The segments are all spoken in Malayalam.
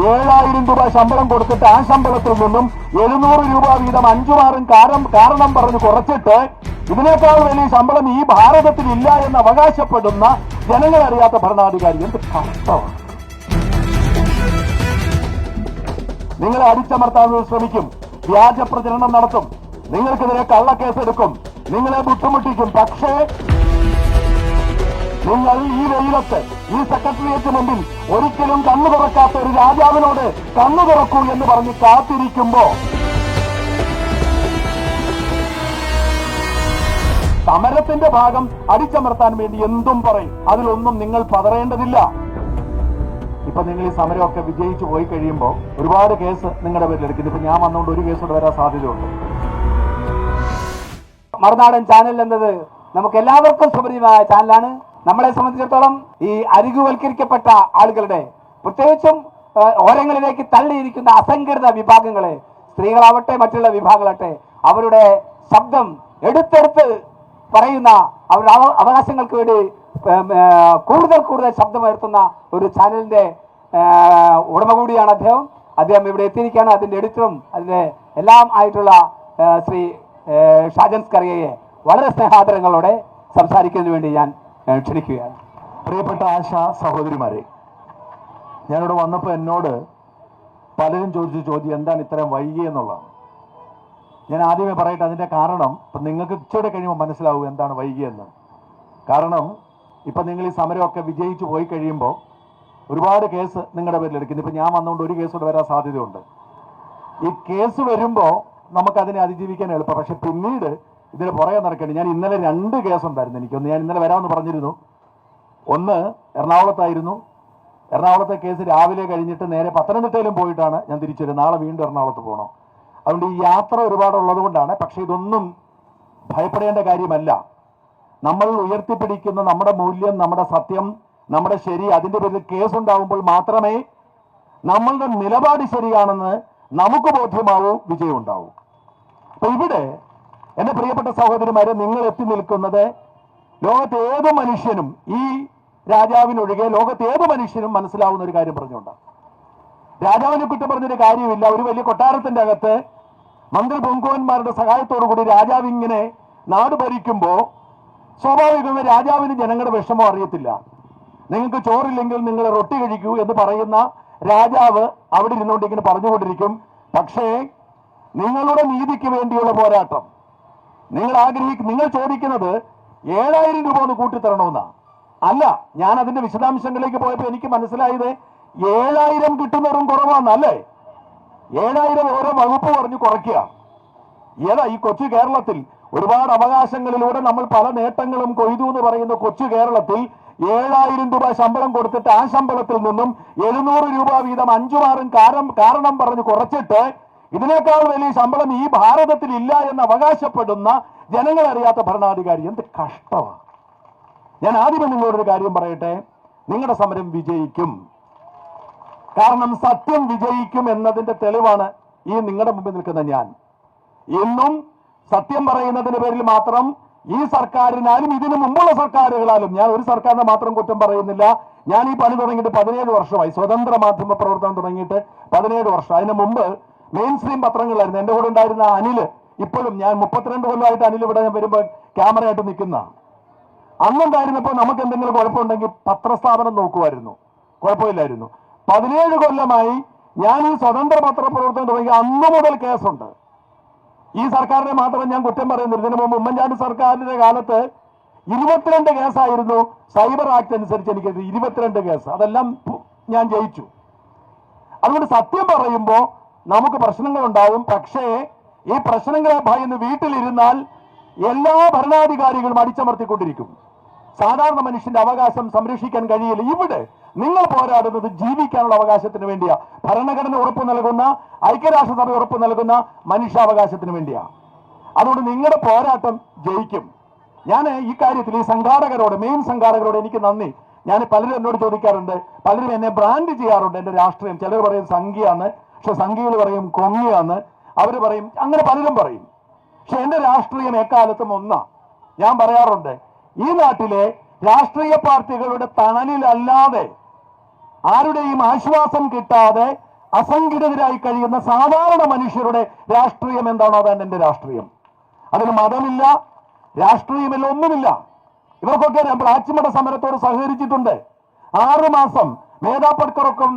7000 രൂപ ശമ്പളം കൊടുത്തിട്ട് ആ ശമ്പളത്തിൽ നിന്നും 700 രൂപ വീതം 5 കാരണം പറഞ്ഞ് കുറച്ചിട്ട് ഇതിനേക്കാൾ വലിയ ശമ്പളം ഈ ഭാരതത്തിൽ ഇല്ല എന്ന് അവകാശപ്പെടുന്ന ജനങ്ങളറിയാത്ത ഭരണാധികാരി എന്ത് കഷ്ടമാണ്. നിങ്ങളെ അടിച്ചമർത്താൻ ശ്രമിക്കും, വ്യാജ പ്രചരണം നടത്തും, നിങ്ങൾക്കെതിരെ കള്ളക്കേസെടുക്കും, നിങ്ങളെ ബുദ്ധിമുട്ടിക്കും. പക്ഷേ നിങ്ങൾ ഈ വെയിലത്ത് ഈ സെക്രട്ടേറിയറ്റ് മുമ്പിൽ ഒരിക്കലും കണ്ണു തുറക്കാത്ത ഒരു രാജാവിനോട് കണ്ണു തുറക്കൂ എന്ന് പറഞ്ഞ് കാത്തിരിക്കുമ്പോ സമരത്തിന്റെ ഭാഗം അടിച്ചമർത്താൻ വേണ്ടി എന്തും പറയും. അതിലൊന്നും നിങ്ങൾ പതറേണ്ടതില്ല. ഇപ്പൊ നിങ്ങൾ ഈ സമരമൊക്കെ വിജയിച്ചു പോയി കഴിയുമ്പോൾ ഒരുപാട് കേസ് നിങ്ങളുടെ പേരിൽ എടുക്കുന്നു. ഇപ്പൊ ഞാൻ വന്നുകൊണ്ട് ഒരു കേസോട് വരാൻ സാധ്യതയുണ്ട്. മറുനാടൻ ചാനൽ എന്നത് നമുക്ക് എല്ലാവർക്കും സുപരിചിതമായ ചാനലാണ്. നമ്മളെ സംബന്ധിച്ചിടത്തോളം ഈ അരികുവൽക്കരിക്കപ്പെട്ട ആളുകളുടെ, പ്രത്യേകിച്ചും ഓരങ്ങളിലേക്ക് തള്ളിയിരിക്കുന്ന അസംഘടിത വിഭാഗങ്ങളെ, സ്ത്രീകളാവട്ടെ മറ്റുള്ള വിഭാഗങ്ങളാവട്ടെ, അവരുടെ ശബ്ദം എടുത്തെടുത്ത് പറയുന്ന അവരുടെ അവകാശങ്ങൾക്ക് വേണ്ടി കൂടുതൽ ശബ്ദമുയർത്തുന്ന ഒരു ചാനലിന്റെ ഉടമ കൂടിയാണ് അദ്ദേഹം. ഇവിടെ എത്തിയിരിക്കുകയാണ്. അതിന്റെ എഡിറ്ററും അതിന്റെ എല്ലാം ആയിട്ടുള്ള ശ്രീ ഷാജൻ സ്കറിയയെ വളരെ സ്നേഹാദരങ്ങളോടെ സംസാരിക്കുന്നതിന് വേണ്ടി ഞാൻ ക്ഷണിക്കുകയാണ്. പ്രിയപ്പെട്ട ആശാ സഹോദരിമാരെ, ഞാനിവിടെ വന്നപ്പോൾ എന്നോട് പലരും ചോദിച്ച ചോദ്യം എന്താണ് ഇത്രയും വൈകിയെന്നുള്ളതാണ്. ഞാൻ ആദ്യമേ പറയട്ടെ, അതിൻ്റെ കാരണം ഇപ്പം നിങ്ങൾക്ക് ഇച്ചിരി കഴിയുമ്പോൾ മനസ്സിലാവും എന്താണ് വൈകിയെന്ന്. കാരണം ഇപ്പം നിങ്ങൾ ഈ സമരമൊക്കെ വിജയിച്ചു പോയി കഴിയുമ്പോൾ ഒരുപാട് കേസ് നിങ്ങളുടെ പേരിൽ എടുക്കുന്നു. ഇപ്പം ഞാൻ വന്നുകൊണ്ട് ഒരു കേസോട് വരാൻ സാധ്യതയുണ്ട്. ഈ കേസ് വരുമ്പോൾ നമുക്കതിനെ അതിജീവിക്കാൻ എളുപ്പം. പക്ഷെ പിന്നീട് ഇതിന് പുറകെ നടക്കേണ്ടി. ഞാൻ ഇന്നലെ 2 കേസുണ്ടായിരുന്നു എനിക്കൊന്ന്. ഞാൻ ഇന്നലെ വരാമെന്ന് പറഞ്ഞിരുന്നു. ഒന്ന് എറണാകുളത്തായിരുന്നു. എറണാകുളത്തെ കേസ് രാവിലെ കഴിഞ്ഞിട്ട് നേരെ പത്തനംതിട്ടയിലും പോയിട്ടാണ് ഞാൻ തിരിച്ചു വരുന്നത്. നാളെ വീണ്ടും എറണാകുളത്ത് പോകണം. അതുകൊണ്ട് ഈ യാത്ര ഒരുപാടുള്ളത് കൊണ്ടാണ്. പക്ഷെ ഇതൊന്നും ഭയപ്പെടേണ്ട കാര്യമല്ല. നമ്മൾ ഉയർത്തിപ്പിടിക്കുന്ന നമ്മുടെ മൂല്യം, നമ്മുടെ സത്യം, നമ്മുടെ ശരി, അതിൻ്റെ പേരിൽ കേസുണ്ടാകുമ്പോൾ മാത്രമേ നമ്മളുടെ നിലപാട് ശരിയാണെന്ന് നമുക്ക് ബോധ്യമാവൂ, വിജയമുണ്ടാവൂ. അപ്പൊ ഇവിടെ എന്റെ പ്രിയപ്പെട്ട സഹോദരിമാരെ, നിങ്ങൾ എത്തി നിൽക്കുന്നത് ലോകത്തെ ഏത് മനുഷ്യനും, ഈ രാജാവിനൊഴികെ ലോകത്തെ ഏത് മനുഷ്യനും മനസ്സിലാവുന്ന ഒരു കാര്യം പറഞ്ഞുകൊണ്ടാണ്. രാജാവിനെ കുറ്റം പറഞ്ഞൊരു കാര്യമില്ല. ഒരു വലിയ കൊട്ടാരത്തിന്റെ അകത്ത് മന്ത്രി പൊങ്കോന്മാരുടെ സഹായത്തോടുകൂടി രാജാവ് ഇങ്ങനെ നാട് ഭരിക്കുമ്പോൾ സ്വാഭാവികമായി രാജാവിന് ജനങ്ങളുടെ വിഷമം അറിയത്തില്ല. നിങ്ങൾക്ക് ചോറില്ലെങ്കിൽ നിങ്ങൾ റൊട്ടി കഴിക്കൂ എന്ന് പറയുന്ന രാജാവ് അവിടെ ഇരുന്നുകൊണ്ട് ഇങ്ങനെ പറഞ്ഞുകൊണ്ടിരിക്കും. പക്ഷേ നിങ്ങളുടെ നീതിക്ക് വേണ്ടിയുള്ള പോരാട്ടം നിങ്ങൾ ചോദിക്കുന്നത് 7000 രൂപ ഒന്ന് കൂട്ടിത്തരണമെന്നാ. അല്ല, ഞാൻ അതിന്റെ വിശദാംശങ്ങളിലേക്ക് പോയപ്പോൾ എനിക്ക് മനസ്സിലായത് 7000 കിട്ടുന്നവരും കുറവാന്നല്ലേ. 7000 ഓരോ വകുപ്പ് പറഞ്ഞു കുറയ്ക്കുക. ഏതാ ഈ കൊച്ചു കേരളത്തിൽ ഒരുപാട് അവകാശങ്ങളിലൂടെ നമ്മൾ പല നേട്ടങ്ങളും കൊയ്തു എന്ന് പറയുന്ന കൊച്ചു കേരളത്തിൽ 7000 രൂപ ശമ്പളം കൊടുത്തിട്ട് ആ ശമ്പളത്തിൽ നിന്നും 700 രൂപ വീതം 5 കാരണം പറഞ്ഞ് കുറച്ചിട്ട് ഇതിനേക്കാൾ വലിയ ശമ്പളം ഈ ഭാരതത്തിൽ ഇല്ല എന്ന് അവകാശപ്പെടുന്ന ജനങ്ങളറിയാത്ത ഭരണാധികാരി എന്ത് കഷ്ടമാണ്. ഞാൻ ആദ്യമേ നിങ്ങളോടൊരു കാര്യം പറയട്ടെ, നിങ്ങളുടെ സമരം വിജയിക്കും. കാരണം സത്യം വിജയിക്കും എന്നതിന്റെ തെളിവാണ് ഈ നിങ്ങളുടെ മുമ്പിൽ നിൽക്കുന്ന ഞാൻ. ഇന്നും സത്യം പറയുന്നതിന്റെ പേരിൽ മാത്രം ഈ സർക്കാരിനാലും ഇതിനു മുമ്പുള്ള സർക്കാരുകളാലും, ഞാൻ ഒരു സർക്കാരിനെ മാത്രം കുറ്റം പറയുന്നില്ല. ഞാൻ ഈ പണി തുടങ്ങിയിട്ട് 17 വർഷമായി. സ്വതന്ത്ര മാധ്യമ പ്രവർത്തനം തുടങ്ങിയിട്ട് 17 വർഷം. അതിന് മുമ്പ് മെയിൻ സ്ട്രീം പത്രങ്ങളായിരുന്നു. എന്റെ കൂടെ ഉണ്ടായിരുന്ന അനിൽ, ഇപ്പോഴും ഞാൻ 32 കൊല്ലമായിട്ട് അനിൽ ഇവിടെ ഞാൻ വരുമ്പോൾ ക്യാമറയായിട്ട് നിൽക്കുന്ന. അന്നുണ്ടായിരുന്നപ്പോൾ നമുക്ക് എന്തെങ്കിലും കുഴപ്പമുണ്ടെങ്കിൽ പത്രസ്ഥാപനം നോക്കുമായിരുന്നു, കുഴപ്പമില്ലായിരുന്നു. 17 കൊല്ലമായി ഞാൻ ഈ സ്വതന്ത്ര പത്രപ്രവർത്തനം തുടങ്ങി അന്ന് മുതൽ കേസുണ്ട്. ഈ സർക്കാരിനെ മാത്രം ഞാൻ കുറ്റം പറയുന്നില്ല. ഇതിനു മുമ്പ് ഉമ്മൻചാണ്ടി സർക്കാരിന്റെ കാലത്ത് 22 കേസായിരുന്നു. സൈബർ ആക്ട് അനുസരിച്ച് എനിക്ക് 22 കേസ്, അതെല്ലാം ഞാൻ ജയിച്ചു. അതുകൊണ്ട് സത്യം പറയുമ്പോൾ നമുക്ക് പ്രശ്നങ്ങൾ ഉണ്ടാവും. പക്ഷേ ഈ പ്രശ്നങ്ങളെ ഭയന്ന് വീട്ടിലിരുന്നാൽ എല്ലാ ഭരണാധികാരികളും അടിച്ചമർത്തിക്കൊണ്ടിരിക്കും. സാധാരണ മനുഷ്യന്റെ അവകാശം സംരക്ഷിക്കാൻ കഴിയില്ല. ഇവിടെ നിങ്ങൾ പോരാടുന്നത് ജീവിക്കാനുള്ള അവകാശത്തിന് വേണ്ടിയാ. ഭരണഘടന ഉറപ്പ് നൽകുന്ന, ഐക്യരാഷ്ട്രസഭ ഉറപ്പ് നൽകുന്ന മനുഷ്യാവകാശത്തിന് വേണ്ടിയാ. അതുകൊണ്ട് നിങ്ങളുടെ പോരാട്ടം ജയിക്കും. ഞാൻ ഈ കാര്യത്തിൽ ഈ സംഘാടകരോട്, മെയിൻ സംഘാടകരോട് എനിക്ക് നന്ദി. ഞാൻ പലരും എന്നോട് ചോദിക്കാറുണ്ട്, പലരും എന്നെ ബ്രാൻഡ് ചെയ്യാറുണ്ട്. എന്റെ രാഷ്ട്രീയം ചിലർ പറയും സംഘിയാന്ന്, പക്ഷെ സംഘികൾ പറയും കൊങ്ങിയാന്ന്, അവർ പറയും അങ്ങനെ പലരും പറയും. പക്ഷെ എന്റെ രാഷ്ട്രീയം എക്കാലത്തും ഒന്നാ. ഞാൻ പറയാറുണ്ട്, ഈ നാട്ടിലെ രാഷ്ട്രീയ പാർട്ടികളുടെ തണലിലല്ലാതെ, ആരുടെയും ആശ്വാസം കിട്ടാതെ അസംഘടിതരായി കഴിയുന്ന സാധാരണ മനുഷ്യരുടെ രാഷ്ട്രീയം എന്താണോ അതാണ് എന്റെ രാഷ്ട്രീയം. അതിന് മതമില്ല, രാഷ്ട്രീയമില്ല, ഒന്നുമില്ല. ഇവർക്കൊക്കെ പ്ലാച്ചിമട സമരത്തോട് സഹകരിച്ചിട്ടുണ്ട്. 6 മാസം മേധാ പട്കറൊക്കെ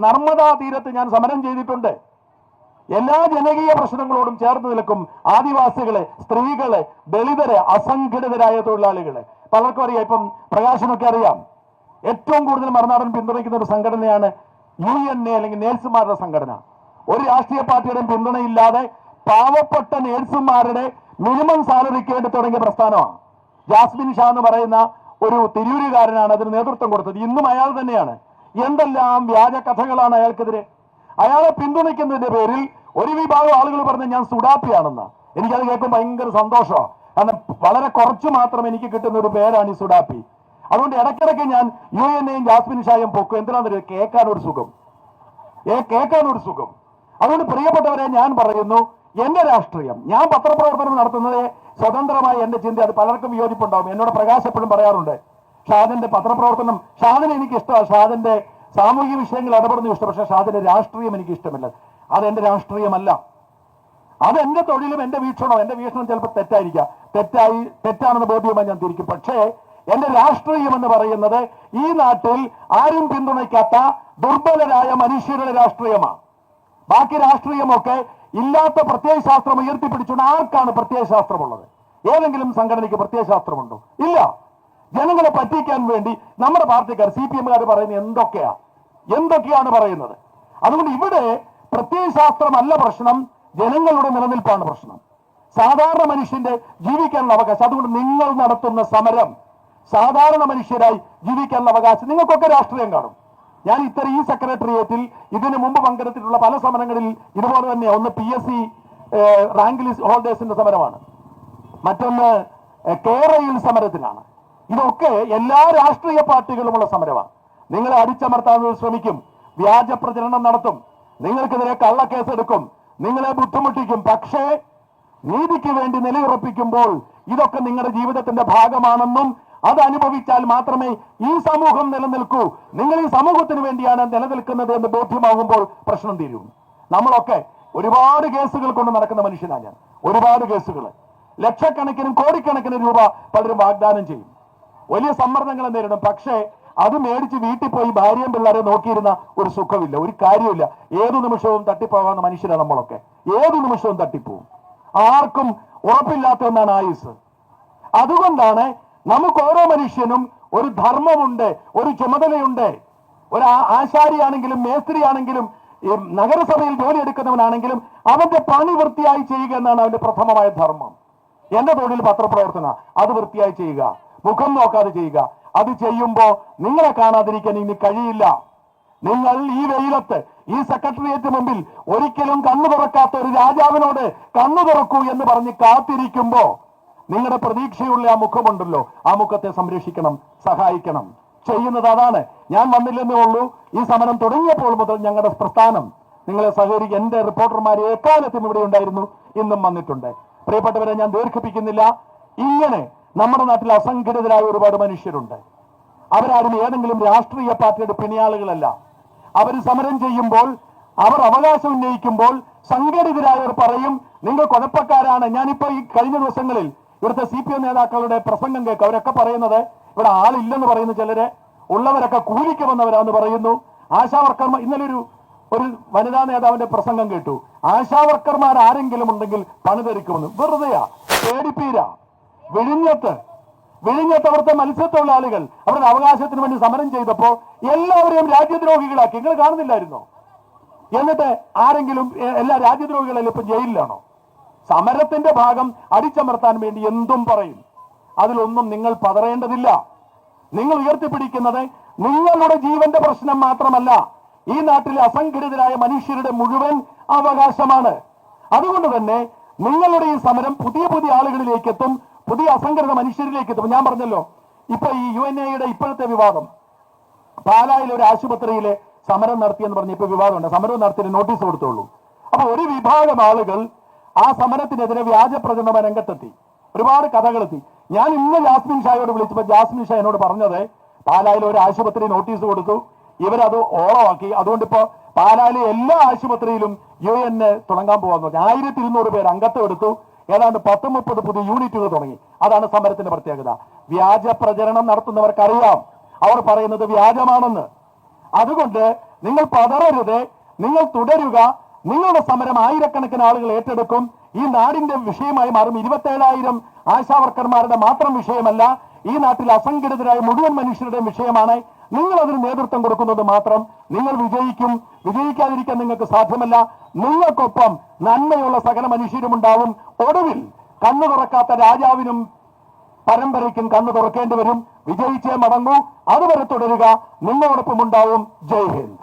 നർമ്മദാ തീരത്ത് ഞാൻ സമരം ചെയ്തിട്ടുണ്ട്. എല്ലാ ജനകീയ പ്രശ്നങ്ങളോടും ചേർന്ന് നിൽക്കും. ആദിവാസികളെ, സ്ത്രീകളെ, ദളിതരെ, അസംഘടിതരായ തൊഴിലാളികളെ. പലർക്കും അറിയാം, ഇപ്പം പ്രകാശനൊക്കെ അറിയാം. ഏറ്റവും കൂടുതൽ മറുനാടൻ പിന്തുണയ്ക്കുന്ന ഒരു സംഘടനയാണ് UNA അല്ലെങ്കിൽ നേഴ്സുമാരുടെ സംഘടന. ഒരു രാഷ്ട്രീയ പാർട്ടിയുടെയും പിന്തുണയില്ലാതെ പാവപ്പെട്ട നേഴ്സുമാരുടെ മിനിമം സാലറിക്ക് വേണ്ടി തുടങ്ങിയ പ്രസ്ഥാനമാണ്. ജാസ്മിൻ ഷാ എന്ന് പറയുന്ന ഒരു തിരൂരുകാരനാണ് അതിന് നേതൃത്വം കൊടുത്തത്. ഇന്നും അയാൾ തന്നെയാണ്. എന്തെല്ലാം വ്യാജ കഥകളാണ് അയാൾക്കെതിരെ. അയാളെ പിന്തുണയ്ക്കുന്നതിന്റെ പേരിൽ ഒരു വിഭാഗം ആളുകൾ പറഞ്ഞ് ഞാൻ സുഡാപ്പിയാണെന്ന്. എനിക്കത് കേൾക്കുമ്പോൾ ഭയങ്കര സന്തോഷമാണ്. കാരണം വളരെ കുറച്ച് മാത്രം എനിക്ക് കിട്ടുന്ന ഒരു പേരാണ് ഈ സുഡാപ്പി. അതുകൊണ്ട് ഇടയ്ക്കിടയ്ക്ക് ഞാൻ UNA ജാസ്മിൻ ഷായും പൊക്കും. എന്തിനാണെന്ന് കേൾക്കാനൊരു സുഖം, കേൾക്കാനൊരു സുഖം. അതുകൊണ്ട് പ്രിയപ്പെട്ടവരെ, ഞാൻ പറയുന്നു, എന്റെ രാഷ്ട്രീയം, ഞാൻ പത്രപ്രവർത്തനം നടത്തുന്നത് സ്വതന്ത്രമായ എന്റെ ചിന്ത. അത് പലർക്കും വിയോജിപ്പുണ്ടാവും. എന്നോട് പ്രകാശ് എപ്പോഴും പറയാറുണ്ട്, ഷാദിന്റെ പത്രപ്രവർത്തനം, ഷാദിനെ എനിക്ക് ഇഷ്ടമാണ്, ഷാദിന്റെ സാമൂഹിക വിഷയങ്ങൾ ഇടപെടുന്ന ഇഷ്ടം, പക്ഷെ ഷാദിന്റെ രാഷ്ട്രീയം എനിക്ക് ഇഷ്ടമില്ല. അതെന്റെ രാഷ്ട്രീയമല്ല. അതെന്റെ തൊഴിലും എന്റെ വീക്ഷണവും. എന്റെ വീക്ഷണം ചിലപ്പോൾ തെറ്റായിരിക്കാം, തെറ്റാണെന്ന് ബോധ്യമായി ഞാൻ തിരിക്കും. പക്ഷേ എന്റെ രാഷ്ട്രീയം എന്ന് പറയുന്നത് ഈ നാട്ടിൽ ആരും പിന്തുണയ്ക്കാത്ത ദുർബലരായ മനുഷ്യരുടെ രാഷ്ട്രീയമാണ്. ബാക്കി രാഷ്ട്രീയമൊക്കെ ഇല്ലാത്ത പ്രത്യയശാസ്ത്രം ഉയർത്തിപ്പിടിച്ചുകൊണ്ട് ആർക്കാണ് പ്രത്യയശാസ്ത്രമുള്ളത്? ഏതെങ്കിലും സംഘടനയ്ക്ക് പ്രത്യയശാസ്ത്രമുണ്ടോ? ഇല്ല. ജനങ്ങളെ പറ്റിക്കാൻ വേണ്ടി നമ്മുടെ പാർട്ടിക്കാർ, CPM-കാർ പറയുന്നത് എന്തൊക്കെയാണ് പറയുന്നത്. അതുകൊണ്ട് ഇവിടെ പ്രത്യയശാസ്ത്രമല്ല പ്രശ്നം, ജനങ്ങളുടെ നിലനിൽപ്പാണ് പ്രശ്നം, സാധാരണ മനുഷ്യന്റെ ജീവിക്കാനുള്ള അവകാശം. അതുകൊണ്ട് നിങ്ങൾ നടത്തുന്ന സമരം സാധാരണ മനുഷ്യരായി ജീവിക്കാനുള്ള അവകാശം. നിങ്ങൾക്കൊക്കെ രാഷ്ട്രീയം കാണും. ഞാൻ ഈ സെക്രട്ടേറിയറ്റിൽ ഇതിനു മുമ്പ് പങ്കെടുത്തിട്ടുള്ള പല സമരങ്ങളിൽ ഇതുപോലെ തന്നെ. ഒന്ന് PSC റാങ്ക് ലിസ്റ്റ് ഹോൾഡേഴ്സിന്റെ സമരമാണ്, മറ്റൊന്ന് കേരയിൽ സമരത്തിനാണ്. ഇതൊക്കെ എല്ലാ രാഷ്ട്രീയ പാർട്ടികളുമുള്ള സമരമാണ്. നിങ്ങളെ അടിച്ചമർത്താൻ ശ്രമിക്കും, വ്യാജ പ്രചരണം നടത്തും, നിങ്ങൾക്കെതിരെ കള്ളക്കേസ് എടുക്കും, നിങ്ങളെ ബുദ്ധിമുട്ടിക്കും. പക്ഷേ നീതിക്ക് വേണ്ടി നിലയുറപ്പിക്കുമ്പോൾ ഇതൊക്കെ നിങ്ങളുടെ ജീവിതത്തിന്റെ ഭാഗമാണെന്നും അത് അനുഭവിച്ചാൽ മാത്രമേ ഈ സമൂഹം നിലനിൽക്കൂ, നിങ്ങൾ ഈ സമൂഹത്തിന് വേണ്ടിയാണ് നിലനിൽക്കുന്നത് എന്ന് ബോധ്യമാകുമ്പോൾ പ്രശ്നം തീരും. നമ്മളൊക്കെ ഒരുപാട് കേസുകൾ കൊണ്ട് നടക്കുന്ന മനുഷ്യനാണ് ഞാൻ. ഒരുപാട് കേസുകൾ, ലക്ഷക്കണക്കിനും കോടിക്കണക്കിന് രൂപ പലരും വാഗ്ദാനം ചെയ്യും, വലിയ സമ്മർദ്ദങ്ങൾ നേരിടും. പക്ഷേ അത് മേടിച്ച് വീട്ടിൽ പോയി ഭാര്യയും പിള്ളേരെ നോക്കിയിരുന്ന ഒരു സുഖമില്ല, ഒരു കാര്യമില്ല. ഏതു നിമിഷവും തട്ടിപ്പോകാവുന്ന മനുഷ്യരാണ് നമ്മളൊക്കെ. ഏതു നിമിഷവും തട്ടിപ്പോവും. ആർക്കും ഉറപ്പില്ലാത്ത ഒന്നാണ് ആയുസ്. അതുകൊണ്ടാണ് നമുക്ക് ഓരോ മനുഷ്യനും ഒരു ധർമ്മമുണ്ട്, ഒരു ചുമതലയുണ്ട്. ഒരു ആശാരിയാണെങ്കിലും മേസ്ത്രിയാണെങ്കിലും നഗരസഭയിൽ ജോലി എടുക്കുന്നവനാണെങ്കിലും അവന്റെ പണി വൃത്തിയായി ചെയ്യുക എന്നാണ് അവന്റെ പ്രഥമമായ ധർമ്മം. എന്റെ തൊഴിൽ പത്രപ്രവർത്തന, അത് വൃത്തിയായി ചെയ്യുക, മുഖം നോക്കാതെ ചെയ്യുക. അത് ചെയ്യുമ്പോ നിങ്ങളെ കാണാതിരിക്കാൻ ഇനി കഴിയില്ല. നിങ്ങൾ ഈ വെയിലത്ത് ഈ സെക്രട്ടേറിയറ്റ് മുമ്പിൽ ഒരിക്കലും കണ്ണു തുറക്കാത്ത ഒരു രാജാവിനോട് കണ്ണു തുറക്കൂ എന്ന് പറഞ്ഞ് കാത്തിരിക്കുമ്പോ നിങ്ങളുടെ പ്രതീക്ഷയുള്ള ആ മുഖമുണ്ടല്ലോ, ആ മുഖത്തെ സംരക്ഷിക്കണം, സഹായിക്കണം. ചെയ്യുന്നത് അതാണ്. ഞാൻ വന്നില്ലെന്നേ ഉള്ളൂ. ഈ സമരം തുടങ്ങിയപ്പോൾ മുതൽ ഞങ്ങളുടെ പ്രസ്ഥാനം നിങ്ങളെ സഹകരിക്കുക. എന്റെ റിപ്പോർട്ടർമാർ എക്കാലത്തും ഇവിടെ ഉണ്ടായിരുന്നു, ഇന്നും വന്നിട്ടുണ്ട്. പ്രിയപ്പെട്ടവരെ, ഞാൻ ദീർഘിപ്പിക്കുന്നില്ല. ഇങ്ങനെ നമ്മുടെ നാട്ടിൽ അസംഘടിതരായ ഒരുപാട് മനുഷ്യരുണ്ട്. അവരാരും ഏതെങ്കിലും രാഷ്ട്രീയ പാർട്ടിയുടെ പിണിയാളുകളല്ല. അവർ സമരം ചെയ്യുമ്പോൾ, അവർ അവകാശം ഉന്നയിക്കുമ്പോൾ സംഘടിതരായവർ പറയും നിങ്ങൾ കുഴപ്പക്കാരാണ്. ഞാനിപ്പോ ഈ കഴിഞ്ഞ ദിവസങ്ങളിൽ ഇവിടുത്തെ CPM നേതാക്കളുടെ പ്രസംഗം കേൾക്കും. അവരൊക്കെ പറയുന്നത് ഇവിടെ ആളില്ലെന്ന് പറയുന്നു, ചിലര് ഉള്ളവരൊക്കെ കൂലിക്ക് വന്നവരാന്ന് പറയുന്നു. ആശാവർക്കർമാർ, ഇന്നലെ ഒരു വനിതാ നേതാവിന്റെ പ്രസംഗം കേട്ടു. ആശാവർക്കർമാർ ആരെങ്കിലും ഉണ്ടെങ്കിൽ പണിതെടുക്കുമെന്ന്. വെറുതെയാ, പേടിപ്പീര. വിഴിഞ്ഞത്ത് അവിടുത്തെ മത്സ്യത്തൊഴിലാളികൾ അവരുടെ അവകാശത്തിന് വേണ്ടി സമരം ചെയ്തപ്പോ എല്ലാവരെയും രാജ്യദ്രോഹികളാക്കി. നിങ്ങൾ കാണുന്നില്ലായിരുന്നോ? എന്നിട്ട് ആരെങ്കിലും എല്ലാ രാജ്യദ്രോഹികളെല്ലാം ഇപ്പൊ ജയിലിലാണോ? സമരത്തിന്റെ ഭാഗം അടിച്ചമർത്താൻ വേണ്ടി എന്തും പറയും. അതിലൊന്നും നിങ്ങൾ പതറേണ്ടതില്ല. നിങ്ങൾ ഉയർത്തിപ്പിടിക്കുന്നത് നിങ്ങളുടെ ജീവന്റെ പ്രശ്നം മാത്രമല്ല, ഈ നാട്ടിലെ അസംഘടിതരായ മനുഷ്യരുടെ മുഴുവൻ അവകാശമാണ്. അതുകൊണ്ട് തന്നെ നിങ്ങളുടെ ഈ സമരം പുതിയ പുതിയ ആളുകളിലേക്ക് എത്തും, പുതിയ അസംഘടിത മനുഷ്യരിലേക്ക് എത്തും. ഞാൻ പറഞ്ഞല്ലോ, ഇപ്പൊ ഈ UNA-യുടെ ഇപ്പോഴത്തെ വിവാദം, പാലായിലെ ഒരു ആശുപത്രിയിലെ സമരം നടത്തിയെന്ന് പറഞ്ഞ് ഇപ്പൊ വിവാദമുണ്ട്. സമരം നടത്തിയ നോട്ടീസ് കൊടുത്തുള്ളൂ. അപ്പൊ ഒരു വിഭാഗം ആളുകൾ ആ സമരത്തിനെതിരെ വ്യാജ പ്രചരണ രംഗത്തെത്തി, ഒരുപാട് കഥകളെത്തി. ഞാൻ ഇന്ന് ജാസ്മിൻ ഷായോട് വിളിച്ചപ്പോൾ ജാസ്മിൻ ഷാ എന്നോട് പറഞ്ഞത്, പാലായിൽ ഒരു ആശുപത്രി നോട്ടീസ് കൊടുത്തു, ഇവരത് ഓളമാക്കി. അതുകൊണ്ട് ഇപ്പോ പാലായിലെ എല്ലാ ആശുപത്രിയിലും UN തുടങ്ങാൻ പോകാന്ന് പറഞ്ഞു. 1200 പേര് അംഗത്വം എടുത്തു. ഏതാണ്ട് 10-30 പുതിയ യൂണിറ്റുകൾ തുടങ്ങി. അതാണ് സമരത്തിന്റെ പ്രത്യേകത. വ്യാജ പ്രചരണം നടത്തുന്നവർക്കറിയാം അവർ പറയുന്നത് വ്യാജമാണെന്ന്. അതുകൊണ്ട് നിങ്ങൾ പതറരുത്, നിങ്ങൾ തുടരുക. നിങ്ങളുടെ സമരം ആയിരക്കണക്കിന് ആളുകൾ ഏറ്റെടുക്കും. ഈ നാടിന്റെ വിഷയമായി മാറും. 27,000 ആശാവർക്കർമാരുടെ മാത്രം വിഷയമല്ല, ഈ നാട്ടിൽ അസംഘടിതരായ മുഴുവൻ മനുഷ്യരുടെയും വിഷയമാണ്. നിങ്ങൾ അതിന് നേതൃത്വം കൊടുക്കുന്നത് മാത്രം. നിങ്ങൾ വിജയിക്കും. വിജയിക്കാതിരിക്കാൻ നിങ്ങൾക്ക് സാധ്യമല്ല. നിങ്ങൾക്കൊപ്പം നന്മയുള്ള സകല മനുഷ്യരും ഉണ്ടാവും. ഒടുവിൽ കണ്ണു തുറക്കാത്ത രാജാവിനും പരമ്പരയ്ക്കും കണ്ണു തുറക്കേണ്ടി വരും. വിജയിച്ചേ മടങ്ങൂ. അതുവരെ തുടരുക. നിങ്ങളോടൊപ്പം ഉണ്ടാവും. ജയ് ഹിന്ദ്.